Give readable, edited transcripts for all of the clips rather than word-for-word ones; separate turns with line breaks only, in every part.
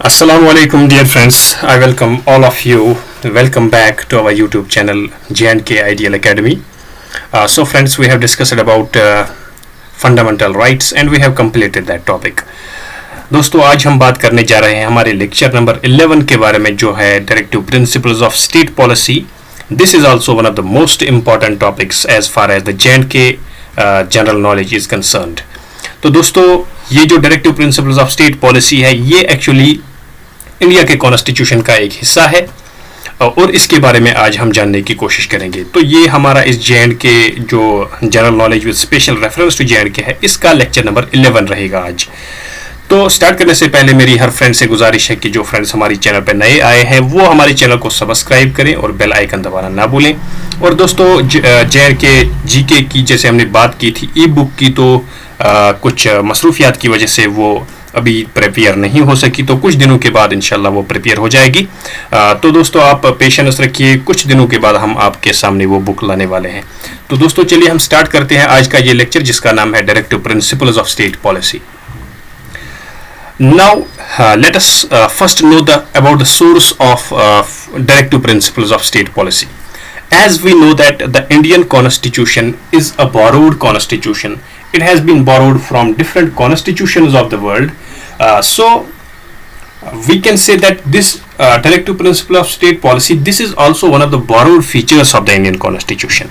Assalamualaikum dear friends, I welcome all of you. Welcome back to our YouTube channel J&K Ideal Academy. So friends, we have discussed about fundamental rights and we have completed that topic. दोस्तों आज हम बात करने जा रहे हैं हमारे lecture number 11 के बारे में जो है directive principles of state policy. This is also one of the most important topics as far as the J&K general knowledge is concerned. तो दोस्तों ये जो directive principles of state policy है ये एक्चुअली इंडिया के कॉन्स्टिट्यूशन का एक हिस्सा है और इसके बारे में आज हम जानने की कोशिश करेंगे. तो ये हमारा इस J&K जो general knowledge with special reference to J&K है इसका लेक्चर नंबर 11 रहेगा आज. तो स्टार्ट करने से पहले मेरी हर फ्रेंड से गुजारिश है कि जो फ्रेंड्स हमारी चैनल पर नए आए हैं वो हमारे चैनल को सब्सक्राइब करें और बेल आइकन दबाना ना भूलें. और दोस्तों J&K जीके की जैसे हमने बात की थी ई बुक की, तो कुछ मसरूफियात की वजह से वो अभी प्रिपेयर नहीं हो सकी, तो कुछ दिनों के बाद इंशाल्लाह वो प्रिपेयर हो जाएगी. तो दोस्तों आप पेशेंस रखिए, कुछ दिनों के बाद हम आपके सामने वो बुक लाने वाले हैं. तो दोस्तों चलिए हम स्टार्ट करते हैं आज का ये लेक्चर जिसका नाम है directive principles of state policy. Now let us first know about the source of directive principles of state policy. As we know that the Indian Constitution is a borrowed constitution. It has been borrowed from different constitutions of the world. So we can say that this directive principle of state policy, this is also one of the borrowed features of the Indian Constitution,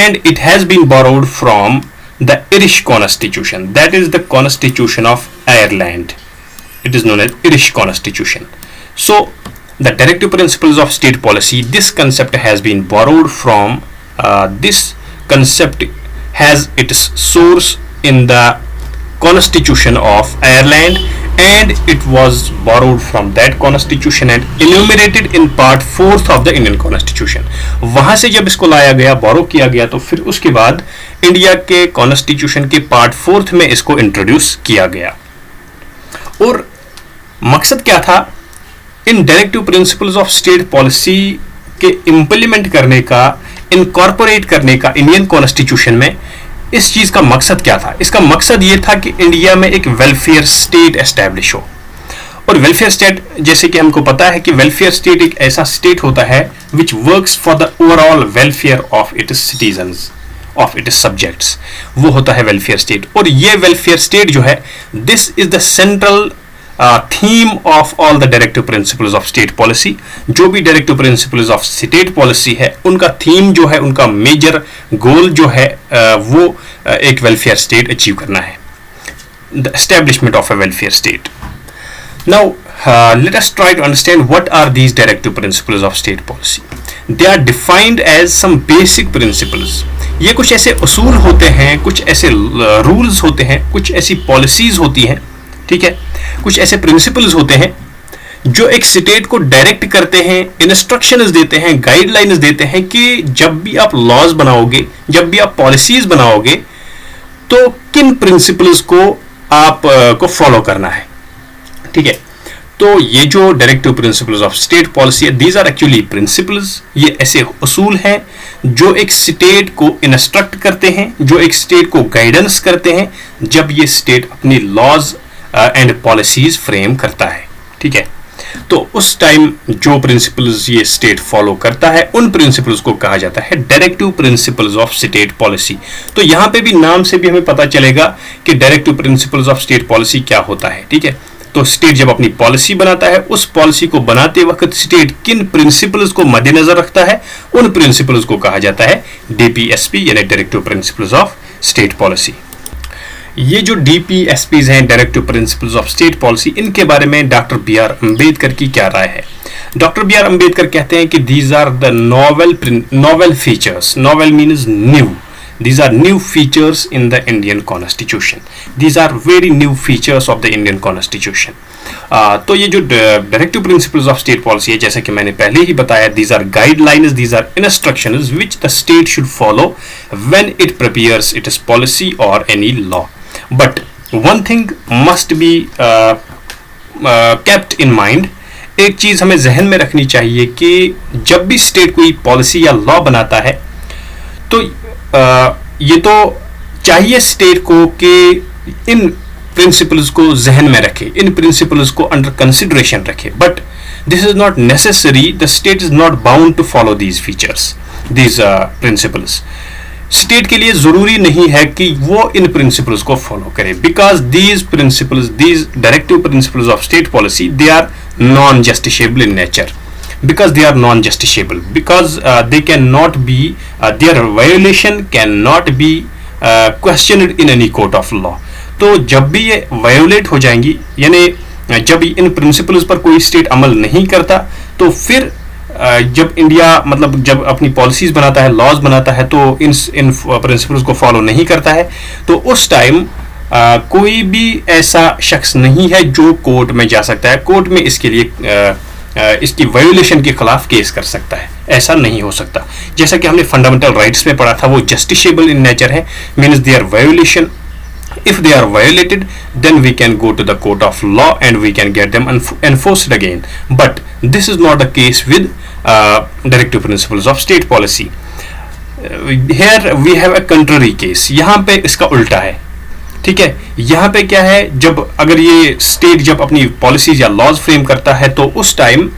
and it has been borrowed from the Irish Constitution. That is the Constitution of Ireland. It is known as Irish Constitution. So the directive principles of state policy, this concept has been borrowed from this concept has its source in the Constitution of Ireland, and it was borrowed from that constitution and enumerated in part 4th of the Indian Constitution. वहां से जब इसको लाया गया, बोरो किया गया, तो फिर उसके बाद इंडिया के कॉन्स्टिट्यूशन के पार्ट 4th में इसको इंट्रोड्यूस किया गया. और मकसद क्या था in directive principles of state policy के इंप्लीमेंट करने का, इनकॉर्पोरेट करने का इंडियन कॉन्स्टिट्यूशन में. इस चीज का मकसद क्या था? इसका मकसद ये था कि इंडिया में एक वेलफेयर स्टेट एस्टैब्लिश हो. और वेलफेयर स्टेट जैसे कि हमको पता है कि वेलफेयर स्टेट एक ऐसा स्टेट होता है which works for the overall welfare of its citizens, of its subjects. वो होता है वेलफेयर स्टेट. और ये वेलफेयर स्टेट जो है, this is the central theme of all the directive principles of state policy. जो भी directive principles of state policy है उनका थीम जो है, उनका मेजर गोल जो है वो एक वेलफेयर स्टेट अचीव करना है, the establishment of a welfare state. Now let us try to understand what are these directive principles of state policy. They are defined as some basic principles. ये कुछ ऐसे उसूल होते हैं, कुछ ऐसे रूल्स होते हैं, कुछ ऐसी पॉलिसीज होती हैं, ठीक है, कुछ ऐसे प्रिंसिपल्स होते हैं जो एक स्टेट को डायरेक्ट करते हैं, इंस्ट्रक्शंस देते हैं, गाइडलाइंस देते हैं कि जब भी आप लॉज बनाओगे, जब भी आप पॉलिसीज बनाओगे, तो किन प्रिंसिपल्स को आप को फॉलो करना है. ठीक है, तो ये जो directive principles of state policy है, दीज आर एक्चुअली प्रिंसिपल्स. ये ऐसे उसूल हैं जो एक स्टेट को इंस्ट्रक्ट करते हैं, जो एक स्टेट को गाइडेंस करते हैं जब ये स्टेट अपनी लॉज एंड पॉलिसीज फ्रेम करता है. ठीक है, तो उस टाइम जो प्रिंसिपल्स ये स्टेट फॉलो करता है उन प्रिंसिपल्स को कहा जाता है directive principles of state policy. तो यहां पे भी नाम से भी हमें पता चलेगा कि directive principles of state policy क्या होता है. ठीक है, तो स्टेट जब अपनी पॉलिसी बनाता है, उस पॉलिसी को बनाते वक्त स्टेट किन प्रिंसिपल्स को मद्देनजर रखता है, उन प्रिंसिपल्स को कहा जाता है DPSP यानी directive principles of state policy. ये जो DPSPs हैं, directive principles of state policy, इनके बारे में डॉक्टर B.R. अम्बेडकर की क्या राय है? Doctor B.R. अम्बेडकर कहते हैं कि these are the novel features. Novel means new. These are new features in the Indian Constitution. These are very new features of the Indian Constitution. तो ये जो directive principles of state policy है, जैसे कि मैंने पहले ही बताया, these are guidelines, these are instructions which the state should follow when it prepares its policy or any law. But one thing must be kept in mind. एक चीज हमें जहन में रखनी चाहिए कि जब भी स्टेट कोई पॉलिसी या लॉ बनाता है तो ये तो चाहिए स्टेट को कि इन प्रिंसिपल्स को जहन में रखे, इन प्रिंसिपल्स को अंडर कंसिडरेशन रखे, but this is not necessary, the state is not bound to follow these features, these principles. State के लिए जरूरी नहीं है कि वो इन प्रिंसिपल्स को फॉलो करे, because these principles, these directive principles of state policy, they are non justiciable in nature, because they are non-justiciable, because they cannot be, their violation cannot be questioned in any court of law। तो जब भी ये violet हो जाएंगी, यानी जब इन principles पर कोई स्टेट अमल नहीं करता, तो फिर जब इंडिया मतलब जब अपनी पॉलिसीज बनाता है, लॉज बनाता है, तो इन प्रिंसिपल्स को फॉलो नहीं करता है, तो उस टाइम कोई भी ऐसा शख्स नहीं है जो कोर्ट में जा सकता है, कोर्ट में इसके लिए इसकी वायोलेशन के खिलाफ केस कर सकता है। ऐसा नहीं हो सकता। जैसा कि हमने फंडामेंटल राइट्स में पढ़ा था, वो जस्टिसेबल इन नेचर है, means their violation, if they are violated, then we can go to the court of law and we can get them enforced again, but this is not the case with directive principles of state policy। Here we have a contrary case, यहाँ पे इसका उल्टा है, ठीक है। यहाँ पे क्या है, जब अगर ये स्टेट जब अपनी पॉलिसीज या लॉज फ्रेम करता है, तो उस टाइम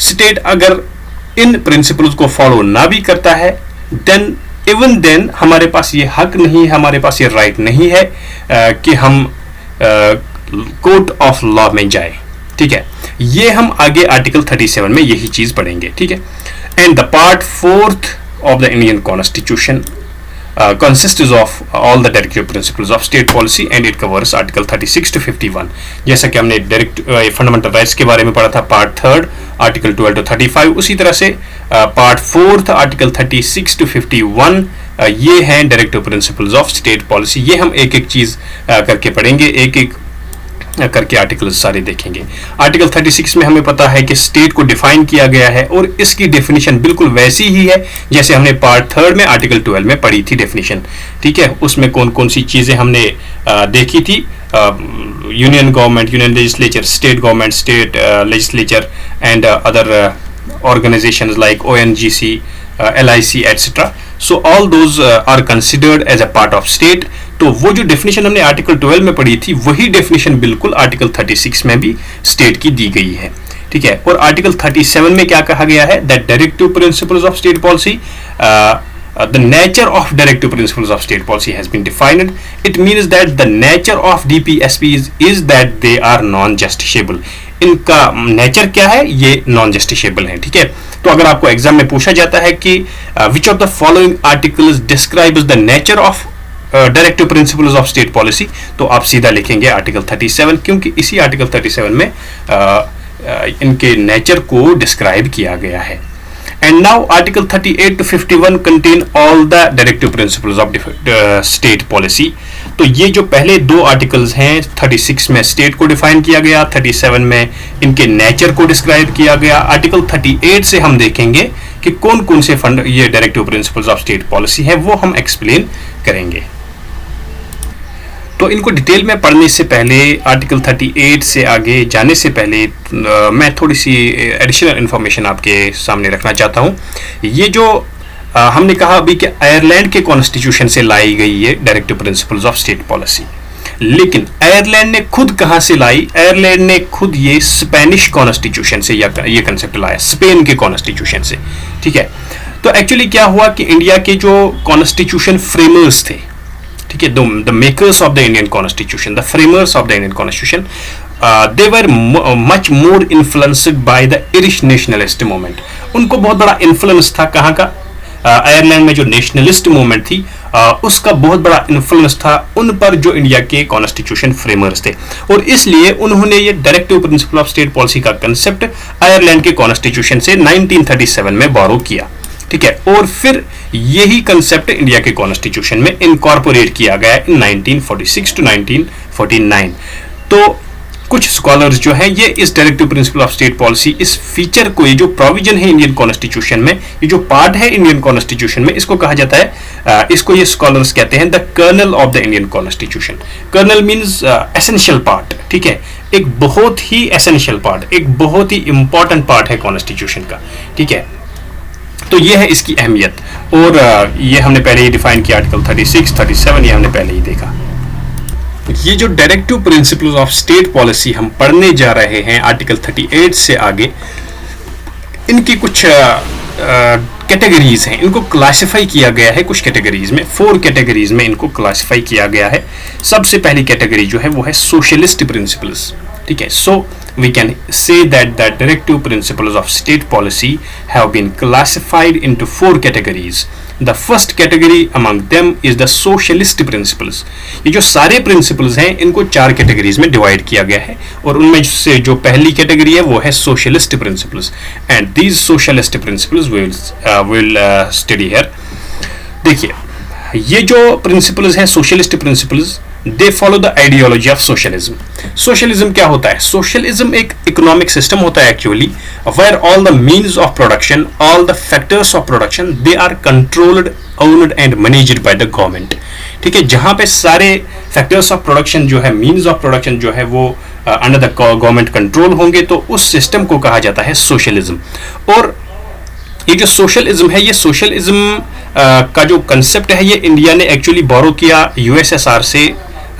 स्टेट अगर इन प्रिंसिपल्स को फॉलो ना भी करता है, देन इवन देन हमारे पास ये हक नहीं है, हमारे पास ये राइट नहीं है कि हम कोर्ट ऑफ लॉ में जाए, ठीक है। ये हम आगे आर्टिकल 37 में यही चीज पढ़ेंगे, ठीक है। And the part 4th of the Indian constitution consists of all the directive principles of state policy and it covers article 36 to 51। जैसा कि हमने डायरेक्ट फंडामेंटल राइट्स के बारे में पढ़ा था, पार्ट 3rd आर्टिकल 12 to 35, उसी तरह से पार्ट 4th आर्टिकल 36 to 51 ये हैं directive principles of state policy. ये हम एक एक चीज करके पढ़ेंगे, एक एक करके आर्टिकल सारे देखेंगे। आर्टिकल 36 में हमें पता है कि स्टेट को डिफाइन किया गया है और इसकी डेफिनेशन बिल्कुल वैसी ही है जैसे हमने पार्ट 3rd में आर्टिकल 12 में पढ़ी थी डेफिनेशन, ठीक है। उसमें कौन कौन सी चीजें हमने देखी थी, union government, union legislature, state government, state legislature and other organizations like ONGC, LIC, etc. So all those are considered as a part of state। तो वो जो डेफिनेशन हमने आर्टिकल 12 में पढ़ी थी, वही डेफिनेशन बिल्कुल आर्टिकल 36 में भी स्टेट की दी गई है, ठीक है। और आर्टिकल 37 में क्या कहा गया है, that directive principles of state policy, the nature of directive principles of state policy has been defined। It means that the nature of DPSPs is that they are non-justiciable। इनका नेचर क्या है, ये non justiciable है, ठीक है। तो अगर आपको एग्जाम में पूछा जाता है कि which of the following articles describes the nature of directive principles of state policy, तो आप सीधा लिखेंगे आर्टिकल 37, क्योंकि इसी आर्टिकल 37 में इनके नेचर को डिस्क्राइब किया गया है। And now Article 38 to 51 contain all the directive principles of state policy। तो ये जो पहले दो आर्टिकल्स हैं, 36 में स्टेट को डिफाइन किया गया, 37 में इनके नेचर को डिस्क्राइब किया गया। आर्टिकल 38 से हम देखेंगे कि कौन कौन से ये directive principles of state policy है, वो हम एक्सप्लेन करेंगे। तो इनको डिटेल में पढ़ने से पहले, आर्टिकल 38 से आगे जाने से पहले मैं थोड़ी सी एडिशनल इन्फॉर्मेशन आपके सामने रखना चाहता हूँ। ये जो हमने कहा अभी कि आयरलैंड के कॉन्स्टिट्यूशन से लाई गई ये directive principles of state policy, लेकिन आयरलैंड ने खुद कहाँ से लाई, आयरलैंड ने खुद ये स्पेनिश कॉन्स्टिट्यूशन से ये कंसेप्ट लाया, स्पेन के कॉन्स्टिट्यूशन से, ठीक है। तो एक्चुअली क्या हुआ कि इंडिया के जो कॉन्स्टिट्यूशन फ्रेमर्स थे, ठीक है, the makers of the Indian Constitution, the framers of the Indian Constitution, they were much more influenced by the Irish nationalist movement। उनको बहुत बड़ा इन्फ्लुएंस था कहाँ का, आयरलैंड में जो नेशनलिस्ट मूवमेंट थी, उसका बहुत बड़ा इन्फ्लुएंस था उन पर जो इंडिया के कॉन्स्टिट्यूशन फ्रेमर्स थे, और इसलिए उन्होंने ये directive principle of state policy का कंसेप्ट आयरलैंड के कॉन्स्टिट्यूशन से 1937 में बोरो किया, ठीक है। और फिर यही कंसेप्ट इंडिया के कॉन्स्टिट्यूशन में इनकॉर्पोरेट किया गया इन 1946 टू 1949। तो कुछ स्कॉलर्स जो हैं, ये इस directive principle of state policy, इस फीचर को, ये जो प्रोविजन है इंडियन कॉन्स्टिट्यूशन में, ये जो पार्ट है इंडियन कॉन्स्टिट्यूशन में, इसको कहा जाता है, इसको ये स्कॉलर्स कहते हैं the kernel of the Indian constitution. Kernel means essential part, ठीक है, एक बहुत ही एसेंशियल पार्ट, एक बहुत ही इंपॉर्टेंट पार्ट है कॉन्स्टिट्यूशन का, ठीक है। तो ये है इसकी अहमियत, और ये हमने पहले ही डिफाइन किया, आर्टिकल 36, 37 ये हमने पहले ही देखा। ये जो directive principles of state policy हम पढ़ने जा रहे हैं आर्टिकल 38 से आगे, इनकी कुछ कैटेगरीज हैं, इनको क्लासिफाई किया गया है कुछ कैटेगरीज में, 4 कैटेगरीज में इनको क्लासिफाई किया गया है। सबसे पहली कैटेगरी जो है वो है सोशलिस्ट प्रिंसिपल्स, ठीक है। सो we can say that the directive principles of state policy have been classified into 4 categories. The first category among them is the socialist principles. ये जो सारे principles हैं इनको 4 categories में divide किया गया है, और उनमें से जो पहली category है वो है socialist principles, and these socialist principles will study here. देखिए ये जो principles हैं socialist principles, they follow the ideology of socialism. Socialism क्या होता है? Socialism एक economic system होता है actually, where all the means of production, all the factors of production, they are controlled, owned and managed by the government. ठीक है, जहाँ पे सारे factors of production जो है, means of production जो है वो under the government control होंगे, तो उस system को कहा जाता है socialism. और ये जो सोशलिज्म है, ये सोशलिज्म का जो कंसेप्ट है, ये इंडिया ने एक्चुअली बोरो किया यूएसएसआर से,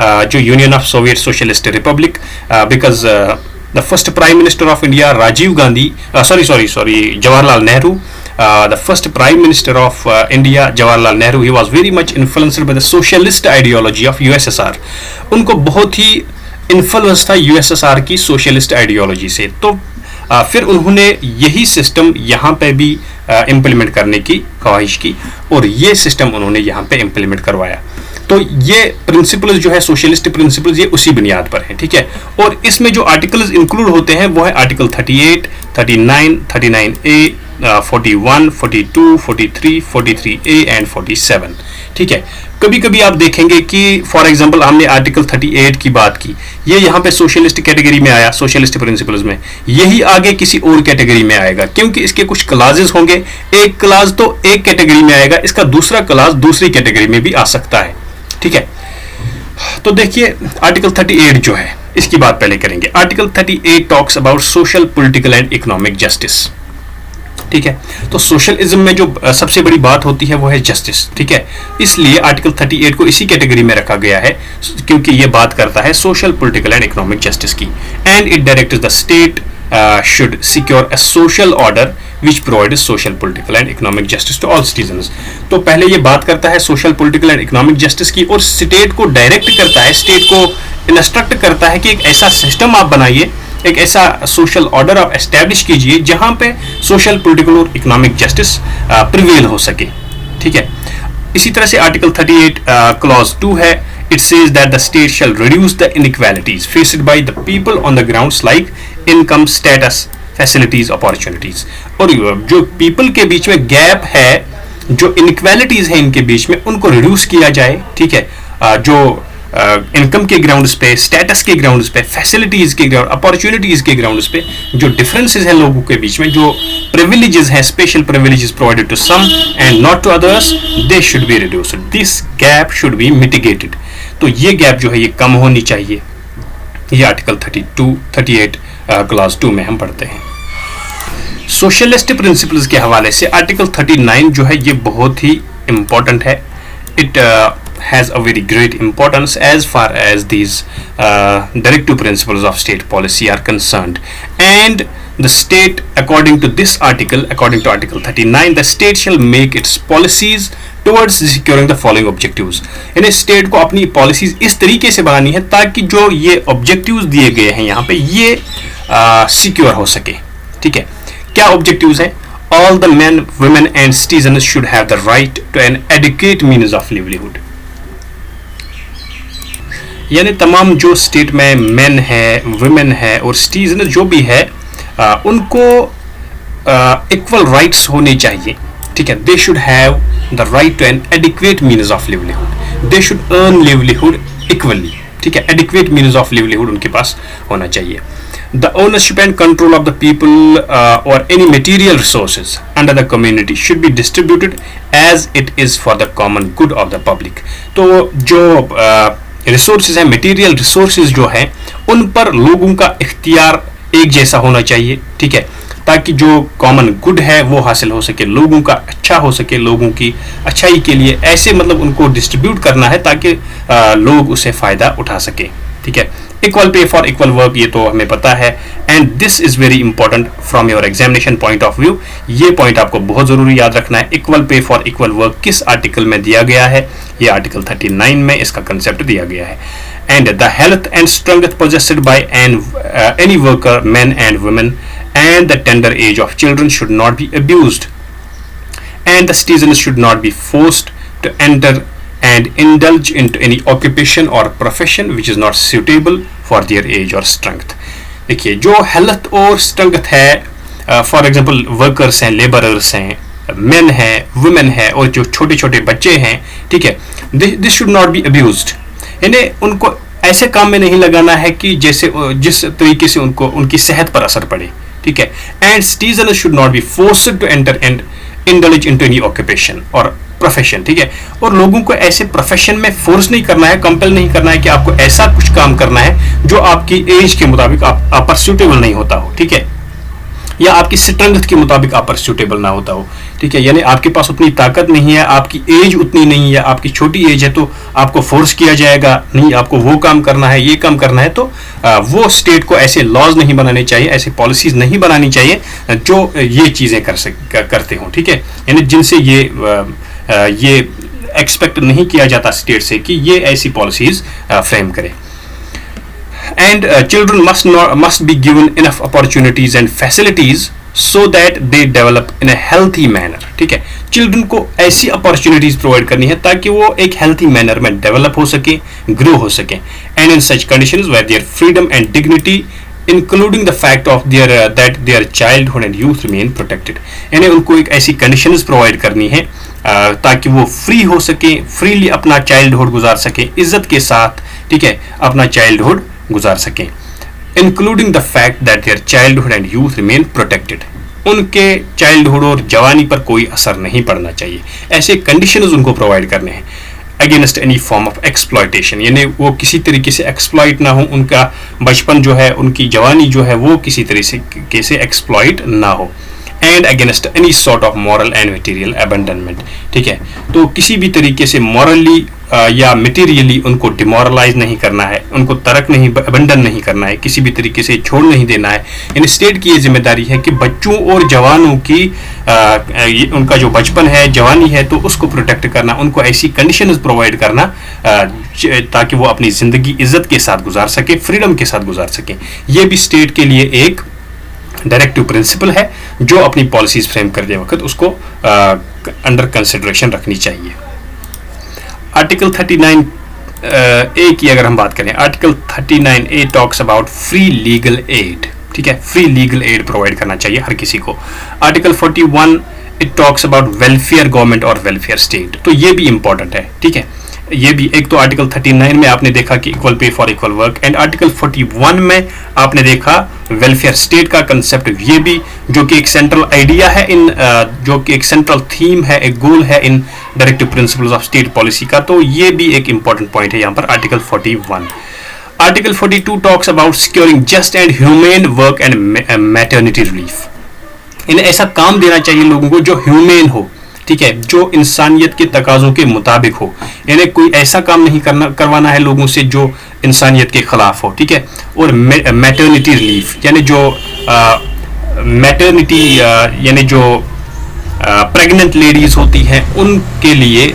जो Union of Soviet Socialist Republic, because the first prime minister of India Rajiv Gandhi, Jawaharlal Nehru, the first prime minister of India Jawaharlal Nehru, he was very much influenced by the socialist ideology of USSR. उनको बहुत ही influence था USSR की socialist ideology से. तो फिर उन्होंने यही सिस्टम यहाँ पे भी इम्प्लीमेंट करने की ख्वाहिश की, और ये सिस्टम उन्होंने यहाँ पे इम्प्लीमेंट करवाया. तो ये प्रिंसिपल्स जो है सोशलिस्ट प्रिंसिपल्स, ये उसी बुनियाद पर है, ठीक है. और इसमें जो आर्टिकल्स इंक्लूड होते हैं वो है आर्टिकल 38, 39, 39A, 41, 42, 43, 43A एंड 47, ठीक है. कभी कभी आप देखेंगे कि फॉर एग्जांपल हमने आर्टिकल 38 की बात की, ये यहाँ पे सोशलिस्ट कैटेगरी में आया, सोशलिस्ट प्रिंसिपल्स में, यही आगे किसी और कैटेगरी में आएगा, क्योंकि इसके कुछ क्लासेस होंगे. एक क्लास तो एक कैटेगरी में आएगा, इसका दूसरा क्लास दूसरी कैटेगरी में भी आ सकता है, ठीक है. तो देखिए आर्टिकल 38 जो है इसकी बात पहले करेंगे. Article 38 talks about social, political and economic justice, ठीक है. तो सोशलिज्म में जो सबसे बड़ी बात होती है वो है जस्टिस, ठीक है. इसलिए आर्टिकल 38 को इसी कैटेगरी में रखा गया है, क्योंकि ये बात करता है social, political and economic justice की. And it directs the state should secure a social order which provides social, political and economic justice to all citizens. तो पहले ये बात करता है social, political and economic justice की, और स्टेट को डायरेक्ट करता है, स्टेट को इंस्ट्रक्ट करता है कि एक ऐसा सिस्टम आप बनाइए, एक ऐसा सोशल ऑर्डर आप एस्टैब्लिश कीजिए जहां पे सोशल, पॉलिटिकल और इकोनॉमिक जस्टिस प्रिवेल हो सके, ठीक है. इसी तरह से आर्टिकल 38 क्लॉज 2 है. It says that the state shall reduce the inequalities faced by the people on the grounds like income, status, facilities, opportunities. और जो people के बीच में गैप है, जो inequalities है इनके बीच में, उनको reduce किया जाए, ठीक है. जो इनकम के ग्राउंड्स पे, स्टेटस के ग्राउंड्स पे, फैसिलिटीज के ग्राउंड, अपॉर्चुनिटीज के ग्राउंड्स पे जो डिफरेंसेस हैं लोगों के बीच में, जो प्रिविलेजेस हैं, special privileges provided to some and not to others, they should be reduced. This gap should be mitigated. तो ये गैप जो है ये कम होनी चाहिए. ये आर्टिकल 38 क्लास 2 में हम पढ़ते हैं. सोशलिस्ट प्रिंसिपल्स के हवाले से आर्टिकल 39 जो है ये बहुत ही इंपॉर्टेंट है. It has a very great importance as far as these directive principles of state policy are concerned. And the state, according to this article, according to article 39, the state shall make its policies towards securing the following objectives. यानी state को अपनी policies इस तरीके से बनानी है ताकि जो ये ऑब्जेक्टिव्स दिए गए हैं यहाँ पे ये सिक्योर हो सके, ठीक है. क्या ऑब्जेक्टिव्स हैं? All the men, women and citizens should have the right to an adequate means of livelihood. यानी तमाम जो स्टेट में मेन है, वुमेन है और सिटीजन जो भी है, उनको इक्वल राइट्स होने चाहिए, ठीक है. They should have the right to an adequate means of livelihood. They should earn livelihood equally, ठीक है. एडिक्वेट मीन्स ऑफ लिवलीहुड उनके पास होना चाहिए. The ownership and control of the people or any material resources under the community should be distributed as it is for the common good of the public. तो जो resources हैं, material resources जो हैं, उन पर लोगों का इख्तियार एक जैसा होना चाहिए, ठीक है, ताकि जो कॉमन गुड है वो हासिल हो सके, लोगों का अच्छा हो सके, लोगों की अच्छाई के लिए ऐसे मतलब उनको डिस्ट्रीब्यूट करना है ताकि लोग उससे फ़ायदा उठा सके। ठीक है, equal pay for equal work, ये तो हमें पता है, and this is very important from your examination point of view. ये पॉइंट आपको बहुत जरूरी याद रखना है। Equal pay for equal work किस आर्टिकल में दिया गया है? ये आर्टिकल 39 में इसका कंसेप्ट दिया गया है। And the health and strength possessed by any worker, men and women, and the tender age of children should not be abused, and the citizens should not be forced to enter and indulge into any occupation or profession which is not suitable for their age or strength। देखिए, जो health और strength है, for example workers हैं, labourers हैं, main हैं, women है, और जो छोटे छोटे बच्चे हैं, ठीक है, this should not B abused. यानी उनको ऐसे काम में नहीं लगाना है कि जैसे जिस तरीके से उनको उनकी सेहत पर असर पड़े। ठीक है, and citizen should not be forced to enter and indulge into any occupation और प्रोफेशन। ठीक है, और लोगों को ऐसे प्रोफेशन में फोर्स नहीं करना है, कंपेल नहीं करना है कि आपको ऐसा कुछ काम करना है जो आपकी एज के मुताबिक आप पर सूटेबल नहीं होता हो। ठीक है, या आपकी स्ट्रेंथ के मुताबिक आप पर सूटेबल ना होता हो। ठीक है, यानी आपके पास उतनी ताकत नहीं है, आपकी एज उतनी नहीं है, आपकी छोटी एज है, तो आपको फोर्स किया जाएगा नहीं, आपको वो काम करना है, ये काम करना है, तो वो स्टेट को ऐसे लॉज नहीं बनाने चाहिए, ऐसे पॉलिसीज नहीं बनानी चाहिए जो ये चीज़ें करते हों। ठीक है, यानी जिनसे ये एक्सपेक्ट नहीं किया जाता स्टेट से कि ये ऐसी पॉलिसीज फ्रेम करे। And children must be given enough opportunities and facilities so that they develop in a healthy manner। ठीक है, चिल्ड्रन को ऐसी अपॉर्चुनिटीज प्रोवाइड करनी है ताकि वो एक हेल्थी मैनर में डेवलप हो सके, ग्रो हो सके, and in such conditions where their freedom and dignity including the fact of that their childhood and youth remain protected. यानी उनको एक ऐसी कंडीशंस प्रोवाइड करनी है ताकि वो फ्री हो सके, फ्रीली अपना चाइल्डहुड गुजार सके, इज्जत के साथ, ठीक है, अपना चाइल्डहुड गुजार सकें, including the fact that their childhood and youth remain protected. उनके चाइल्डहुड और जवानी पर कोई असर नहीं पड़ना चाहिए, ऐसे कंडीशंस उनको प्रोवाइड करने हैं। Against any form of exploitation, यानी वो किसी तरीके से एक्सप्लॉइट ना हो, उनका बचपन जो है, उनकी जवानी जो है, वो किसी तरीके से एक्सप्लॉइट ना हो। And against any sort of moral and material abandonment. ठीक है, तो किसी भी तरीके से मॉरली या मटेरियली उनको डिमोरलाइज नहीं करना है, उनको तर्क नहीं, अबंडन नहीं करना है, किसी भी तरीके से छोड़ नहीं देना है। यानी स्टेट की ये जिम्मेदारी है कि बच्चों और जवानों की उनका जो बचपन है, जवानी है, तो उसको प्रोटेक्ट करना, उनको ऐसी कंडीशंस प्रोवाइड करना ताकि वो अपनी ज़िंदगी इज्जत के साथ गुजार सके, फ्रीडम के साथ गुजार सके। ये भी स्टेट के लिए एक डायरेक्टिव प्रिंसिपल है जो अपनी पॉलिसीज फ्रेम करते वक्त उसको अंडर कंसिडरेशन रखनी चाहिए। आर्टिकल 39 ए की अगर हम बात करें, article 39 A talks about free legal aid. ठीक है, फ्री लीगल एड प्रोवाइड करना चाहिए हर किसी को। Article 41 it talks about welfare government और वेलफेयर स्टेट, तो ये भी इंपॉर्टेंट है। ठीक है, ये भी एक तो आर्टिकल 39 में आपने देखा कि equal pay for equal work, and article 41 में आपने देखा वेलफेयर स्टेट का कंसेप्ट, ये भी जो कि एक सेंट्रल आइडिया है इन जो कि एक सेंट्रल थीम है, एक गोल है in directive principles of state policy का, तो ये भी एक इंपॉर्टेंट पॉइंट है यहाँ पर article 41। Article 42 talks about securing just and humane work and maternity relief. इन्हें ऐसा काम देना चाहिए लोगों को जो ह्यूमेन हो, ठीक है, जो इंसानियत के तकाजों के मुताबिक हो, यानी कोई ऐसा काम नहीं करवाना है लोगों से जो इंसानियत के खिलाफ हो। ठीक है, और मैटरनिटी रिलीफ यानी जो मैटरनिटी यानी जो प्रेग्नेंट लेडीज होती हैं उनके लिए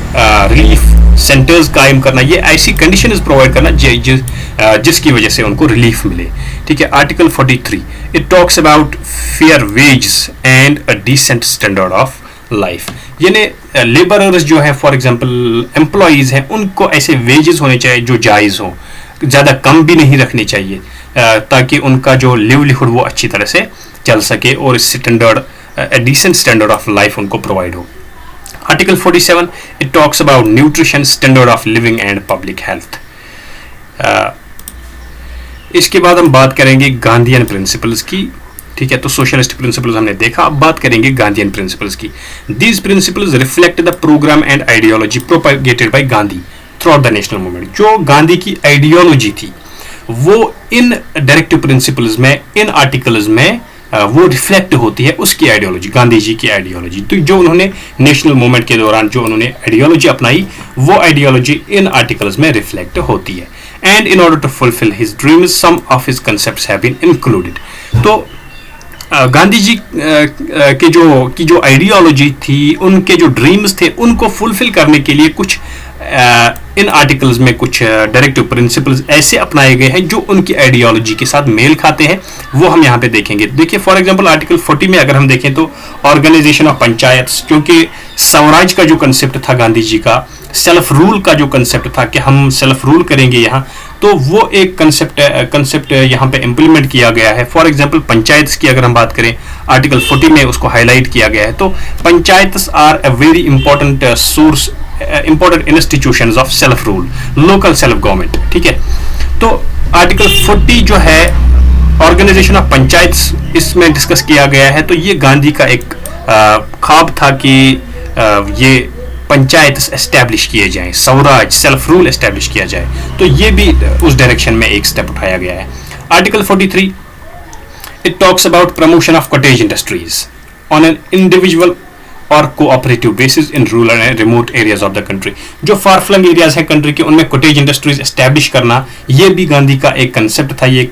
रिलीफ सेंटर्स कायम करना, ये ऐसी कंडीशंस प्रोवाइड करना जिसकी वजह से उनको रिलीफ मिले। ठीक है, article 43 it talks about fair wages and a decent standard of life. यानी लेबरर्स जो है, फॉर एग्जांपल एम्प्लॉइज हैं, उनको ऐसे वेजेस होने चाहिए जो जायज़ हो, ज़्यादा कम भी नहीं रखने चाहिए ताकि उनका जो लिवलीहुड वो अच्छी तरह से चल सके और standard decent standard of life उनको प्रोवाइड हो। Article 47 it talks about nutrition, standard of living and public health. इसके बाद हम बात करेंगे गांधीयन प्रिंसिपल्स की। ठीक है, तो सोशलिस्ट प्रिंसिपल्स हमने देखा, अब बात करेंगे गांधीयन प्रिंसिपल्स की। These principles reflect the programme and ideology propagated by Gandhi throughout the national movement. जो गांधी की आइडियोलॉजी थी वो इन डायरेक्टिव प्रिंसिपल्स में, इन आर्टिकल्स में वो रिफ्लेक्ट होती है उसकी आइडियोलॉजी, गांधी जी की आइडियोलॉजी। तो जो उन्होंने नेशनल मूवमेंट के दौरान जो उन्होंने आइडियोलॉजी अपनाई, वो आइडियोलॉजी इन आर्टिकल्स में रिफ्लेक्ट होती है। And in order to fulfil his dreams some of his concepts have been included. तो गांधी जी की जो आइडियोलॉजी थी, उनके जो ड्रीम्स थे, उनको फुलफिल करने के लिए कुछ इन आर्टिकल्स में कुछ डायरेक्टिव प्रिंसिपल्स ऐसे अपनाए गए हैं जो उनकी आइडियोलॉजी के साथ मेल खाते हैं, वो हम यहाँ पे देखेंगे। देखिए फॉर एग्जांपल आर्टिकल 40 में अगर हम देखें तो ऑर्गेनाइजेशन ऑफ पंचायत, क्योंकि स्वराज का जो कंसेप्ट था गांधी जी का, सेल्फ रूल का जो कंसेप्ट था कि हम सेल्फ रूल करेंगे यहाँ, तो वो एक कंसेप्ट यहाँ पे इम्प्लीमेंट किया गया है। फॉर एग्जांपल पंचायत की अगर हम बात करें, आर्टिकल 40 में उसको हाईलाइट किया गया है। तो panchayat are a very important source, important institutions of self rule, local self government, ठीक है। तो आर्टिकल 40 जो है ऑर्गेनाइजेशन ऑफ पंचायत, इसमें डिस्कस किया गया है। तो ये गांधी का एक ख्वाब था कि ये पंचायत एस्टैब्लिश किए जाएं, स्वराज सेल्फ रूल एस्टैब्लिश किया जाए। तो ये भी उस डायरेक्शन में एक स्टेप उठाया गया है। Article 43 it talks about promotion of cottage industries on an individual और cooperative basis in rural and remote areas of the country. जो फार फ्लंग एरियाज हैं कंट्री के, उनमें कॉटेज इंडस्ट्रीज एस्टैब्लिश करना, ये भी गांधी का एक कंसेप्ट था, ये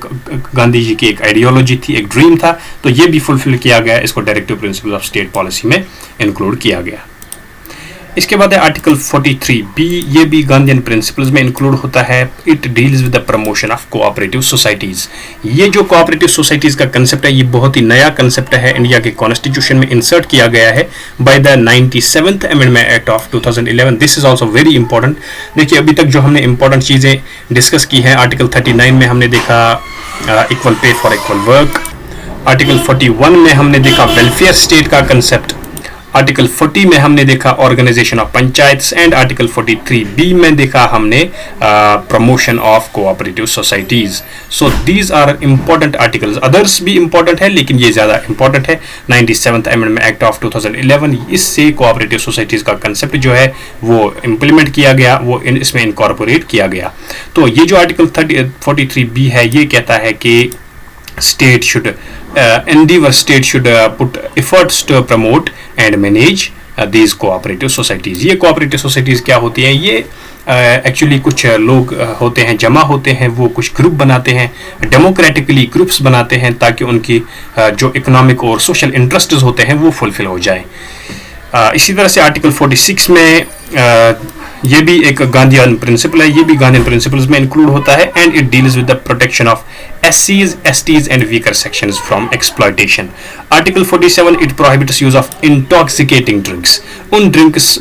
गांधी जी की एक आइडियोलॉजी थी, एक ड्रीम था। तो ये भी फुलफिल किया गया, इसको directive principle of state policy में इंक्लूड किया गया। इसके बाद है आर्टिकल 43B, ये भी गांधीयन प्रिंसिपल्स में इंक्लूड होता है। It deals with the promotion of cooperative societies. ये जो कोऑपरेटिव सोसाइटीज का कंसेप्ट है, ये बहुत ही नया कंसेप्ट है, इंडिया के कॉन्स्टिट्यूशन में इंसर्ट किया गया है by the 97th amendment act of 2011। This is also very important. देखिए अभी तक जो हमने इंपॉर्टेंट चीजें डिस्कस की हैं, आर्टिकल 39 में हमने देखा equal pay for equal work, article 41 में हमने देखा वेलफेयर स्टेट का कंसेप्ट, आर्टिकल 40 में हमने देखा organisation of panchayats, and article 43B में देखा हमने promotion of cooperative societies. So these are important articles. Others भी इंपॉर्टेंट है लेकिन ये ज्यादा इंपॉर्टेंट है। 97th अमेंडमेंट एक्ट ऑफ 2011, इससे कोऑपरेटिव सोसाइटीज का कंसेप्ट जो है वो इम्प्लीमेंट किया गया, वो इसमें इनकॉर्पोरेट किया गया। तो ये जो आर्टिकल 43B है, ये कहता है कि state should state should put efforts to promote and manage these cooperative societies। ये cooperative societies क्या होती हैं? ये एक्चुअली कुछ लोग होते हैं, जमा होते हैं, वो कुछ ग्रुप बनाते हैं, डेमोक्रेटिकली ग्रुप्स बनाते हैं ताकि उनकी जो इकोनॉमिक और सोशल इंटरेस्ट्स होते हैं वो फुलफिल हो जाए। इसी तरह से आर्टिकल 46 में ये भी एक गांधीयन प्रिंसिपल है, ये भी गांधीयन प्रिंसिपल्स में इंक्लूड होता है। And it deals with the protection of SCs, STs and weaker sections from exploitation. Article 47 it prohibits use of intoxicating drinks. उन ड्रिंक्स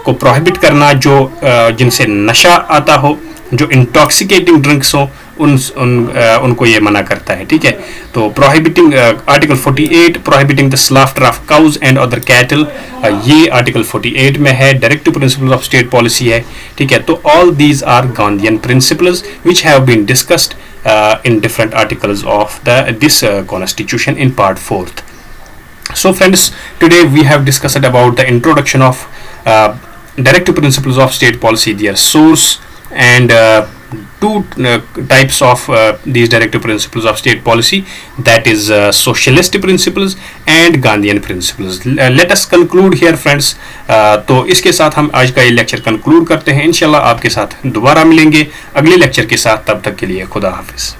को प्रोहिबिट करना जो जिनसे नशा आता हो, जो इंटॉक्सिकेटिंग ड्रिंक्स हो, उनको ये मना करता है, ठीक है। तो prohibiting article 48 prohibiting the slaughter of cows and other cattle, ये आर्टिकल 48 में है, directive principle of state policy है, ठीक है। तो all these are Gandhian principles which have been discussed in different articles of this constitution in part 4th. So friends, today we have discussed about the introduction of directive principles of state policy, their source, and two types of these directive principles of state policy, that is socialist principles and Gandhian principles. Let us conclude here friends. तो इसके साथ हम आज का ये lecture conclude करते हैं। इंशाल्लाह आपके साथ दोबारा मिलेंगे अगले लेक्चर के साथ। तब तक के लिए खुदा हाफिज।